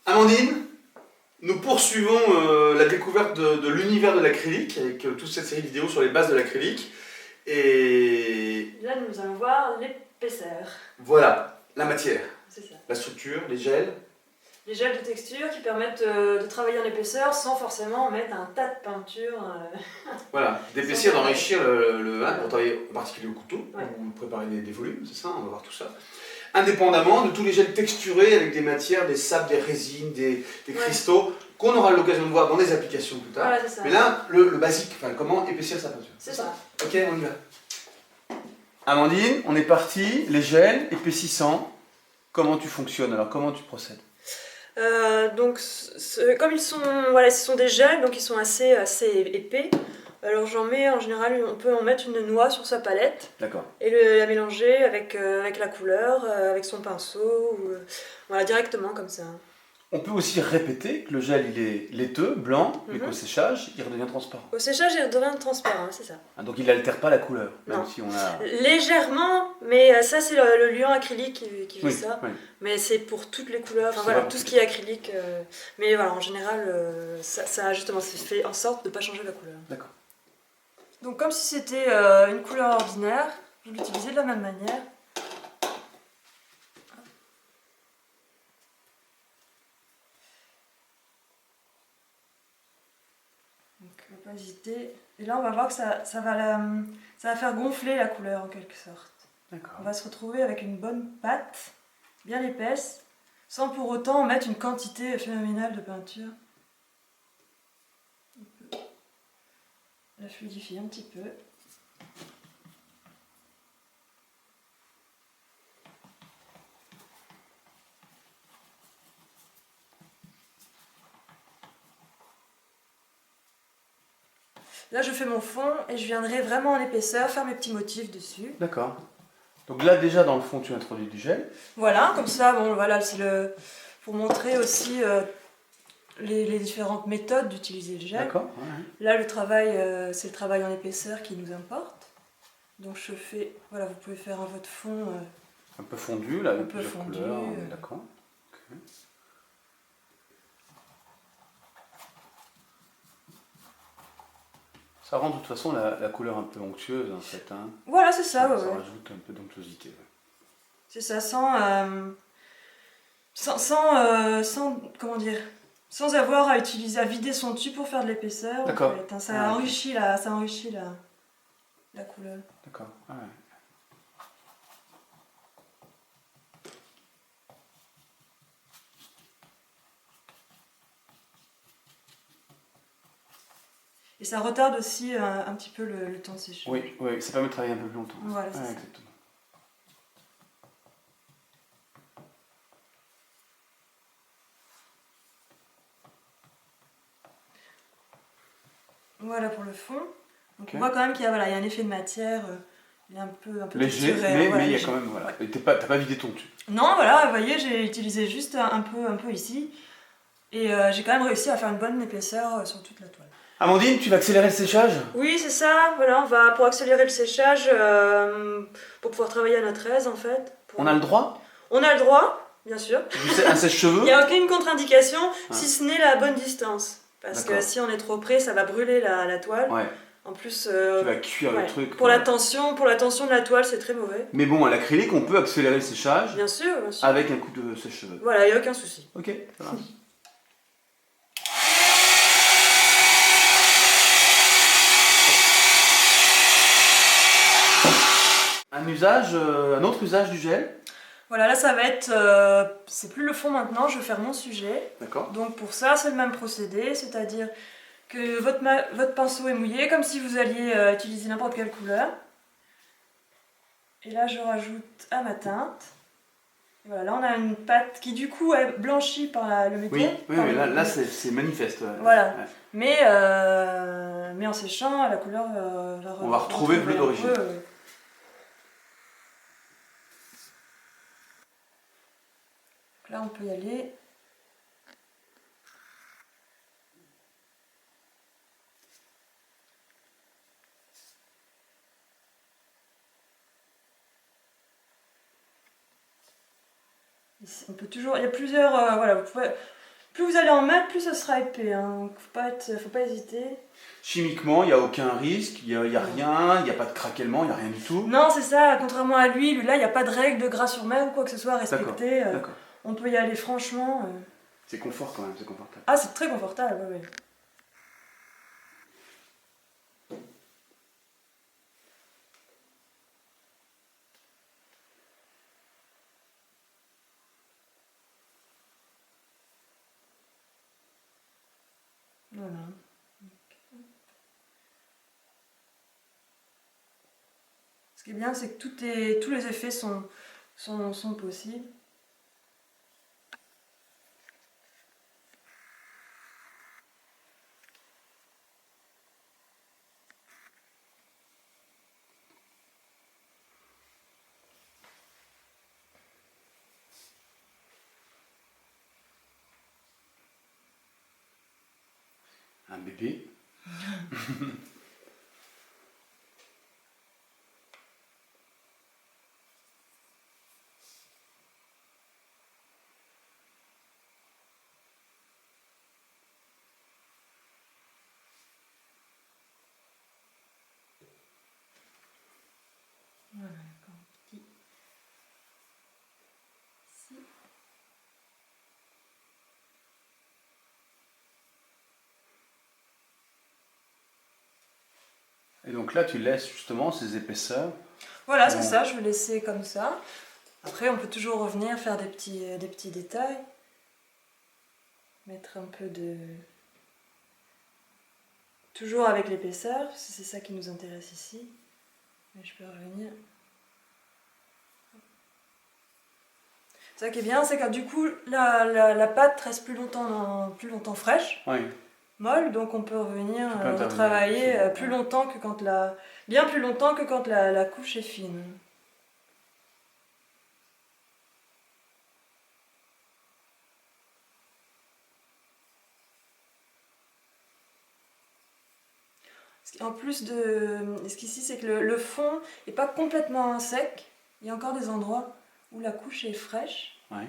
Amandine, nous poursuivons la découverte de l'univers de l'acrylique avec toute cette série de vidéos sur les bases de l'acrylique. Et Là, nous allons voir l'épaisseur. voilà, la matière, C'est ça. la structure, les gels. Les gels de texture qui permettent de travailler en épaisseur sans forcément mettre un tas de peinture. Voilà, d'épaissir, d'enrichir Voilà. pour travailler en particulier au couteau, Ouais. ou préparer des volumes, c'est ça, on va voir tout ça. Indépendamment de tous les gels texturés avec des matières, des sables, des résines, des cristaux, qu'on aura l'occasion de voir dans des applications plus tard. Voilà, c'est ça. Mais là, le basique, enfin, comment épaissir sa peinture. C'est ça. Ok, on y va. Amandine, on est parti, les gels épaississants, comment tu fonctionnes alors, comment tu procèdes? Donc, comme ils sont, voilà, ce sont des gels, donc ils sont assez épais. Alors j'en mets, en général, on peut en mettre une noix sur sa palette. D'accord. Et la mélanger avec la couleur, avec son pinceau, ou, voilà, directement comme ça. On peut aussi répéter que le gel il est laiteux, blanc, mais qu'au séchage, il redevient transparent. Au séchage, il devient transparent, c'est ça. Ah, donc il n'altère pas la couleur, même Non. si on a... Légèrement, mais ça c'est le liant acrylique qui fait ça. Oui. Mais c'est pour toutes les couleurs, enfin, C'est voilà, vrai. tout ce qui est acrylique. Mais voilà, en général, ça justement, c'est fait en sorte de ne pas changer la couleur. D'accord. Donc comme si c'était une couleur ordinaire, je vais l'utiliser de la même manière. Donc on va pas hésiter. Et là on va voir que ça va faire gonfler la couleur en quelque sorte. D'accord. On va se retrouver avec une bonne pâte, bien épaisse, sans pour autant mettre une quantité phénoménale de peinture. On peut la fluidifier un petit peu. Là je fais mon fond et je viendrai vraiment en épaisseur faire mes petits motifs dessus. D'accord. Donc là déjà dans le fond tu introduis du gel. Voilà, comme ça, bon voilà, c'est pour montrer aussi les différentes méthodes d'utiliser le gel. D'accord. Ouais. Là le travail, c'est le travail en épaisseur qui nous importe. Donc je fais, voilà, vous pouvez faire votre fond. Un peu fondu là, avec un peu plusieurs fondu, couleurs. D'accord. Okay. Ça rend de toute façon la couleur un peu onctueuse en fait. Hein. Voilà, c'est ça, Ça ouais. rajoute un peu d'onctuosité. Ouais. C'est ça, comment dire, sans avoir à vider son tube pour faire de l'épaisseur. D'accord. En fait, hein, ça enrichit la couleur. D'accord. Ah, ouais. Et ça retarde aussi un petit peu le temps de séchage. Oui, ça permet de travailler un peu plus longtemps. Voilà, c'est ça. Exactement. Voilà pour le fond. Donc Okay. on voit quand même qu'il y a, voilà, il y a un effet de matière, il est un peu léger, texturé, mais il y a quand même, voilà. Ouais. T'as pas vidé ton tube. Non, voilà, vous voyez, j'ai utilisé juste un peu ici. Et j'ai quand même réussi à faire une bonne épaisseur sur toute la toile. Amandine, tu vas accélérer le séchage? Oui, c'est ça. Voilà, on va pour accélérer le séchage, pour pouvoir travailler à notre aise en fait. On a le droit? On a le droit, bien sûr. Un sèche-cheveux? Il n'y a aucune contre-indication, si ce n'est la bonne distance. Parce que si on est trop près, ça va brûler la toile. Ouais. En plus, tu vas cuire le truc. Pour la tension de la toile, c'est très mauvais. Mais bon, à l'acrylique, on peut accélérer le séchage. Bien sûr. Avec un coup de sèche-cheveux. Voilà, il n'y a aucun souci. Ok, ça marche. Un autre usage du gel. Voilà, là ça va être, c'est plus le fond maintenant, je vais faire mon sujet. D'accord. Donc pour ça, c'est le même procédé, c'est-à-dire que votre pinceau est mouillé, comme si vous alliez utiliser n'importe quelle couleur. Et là, je rajoute à ma teinte. Et voilà, là on a une pâte qui du coup est blanchie par le métal. Oui, mais là c'est manifeste. Ouais. Voilà, ouais. Mais en séchant, la couleur va on va retrouver le bleu d'origine. Là, on peut y aller. On peut toujours, il y a plusieurs, voilà, vous pouvez Plus vous allez en mettre, plus ça sera épais. Hein. Donc faut pas hésiter. Chimiquement, il n'y a aucun risque, il n'y a rien, il n'y a pas de craquellement, il n'y a rien du tout. Non, c'est ça. Contrairement à l'huile, là, il n'y a pas de règle de gras sur mer ou quoi que ce soit à respecter. D'accord. On peut y aller franchement. C'est confort quand même, c'est confortable. Ah, c'est très confortable, oui. Voilà. Ce qui est bien, c'est que tous les effets sont possibles. Un bébé. Voilà, encore un petit ici. Et donc là, tu laisses justement ces épaisseurs. Voilà, c'est ça, je vais laisser comme ça. Après, on peut toujours revenir, faire des petits détails. Mettre un peu de... Toujours avec l'épaisseur, parce que c'est ça qui nous intéresse ici. Mais je peux revenir. Ça qui est bien, c'est que du coup, la pâte reste plus longtemps fraîche, Oui. molle, donc on peut revenir Tu peux intervenir, travailler absolument. plus longtemps que quand bien plus longtemps que quand la couche est fine. En plus de ce qu'ici, c'est que le fond n'est pas complètement sec. Il y a encore des endroits où la couche est fraîche. Ouais.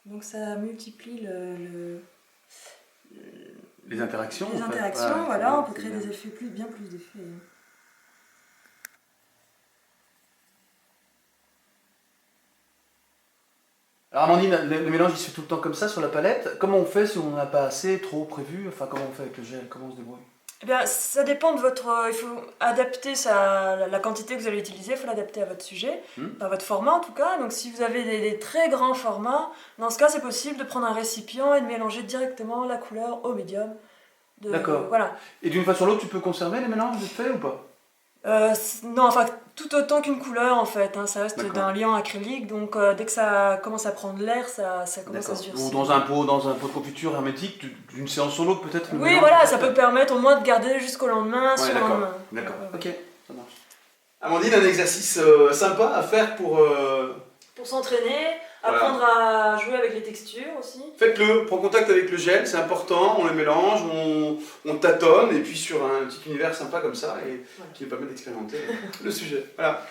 Donc ça multiplie Les interactions. les en fait. interactions, Ouais, voilà, c'est on peut bien, créer c'est des bien. effets bien plus d'effets. Alors Amandine, le mélange il se fait tout le temps comme ça sur la palette. Comment on fait si on n'en a pas assez, trop prévu? Enfin, comment on fait avec le gel? Comment on se débrouille? Eh bien, ça dépend de votre... il faut adapter la quantité que vous allez utiliser, il faut l'adapter à votre sujet, à votre format en tout cas. Donc si vous avez des très grands formats, dans ce cas c'est possible de prendre un récipient et de mélanger directement la couleur au médium. D'accord. Voilà. Et d'une fois sur l'autre, tu peux conserver les mélanges vite fait ou pas? Non, enfin tout autant qu'une couleur en fait, hein, ça reste D'accord. d'un liant acrylique, donc dès que ça commence à prendre l'air, ça commence à se durcir. Ou dans un pot de confiture hermétique, d'une séance sur l'autre peut-être? le Oui, mélange voilà, peut-être ça peut permettre au moins de garder jusqu'au lendemain, Ouais, sur le d'accord. lendemain. D'accord, Ouais, ouais. ok, ça marche. Amandine, un exercice sympa à faire pour... Pour s'entraîner, Voilà. apprendre à jouer avec les textures aussi. Faites-le, prends contact avec le gel, c'est important, on le mélange, on tâtonne, et puis sur un petit univers sympa comme ça, et qui nous permet d'expérimenter le sujet. Voilà.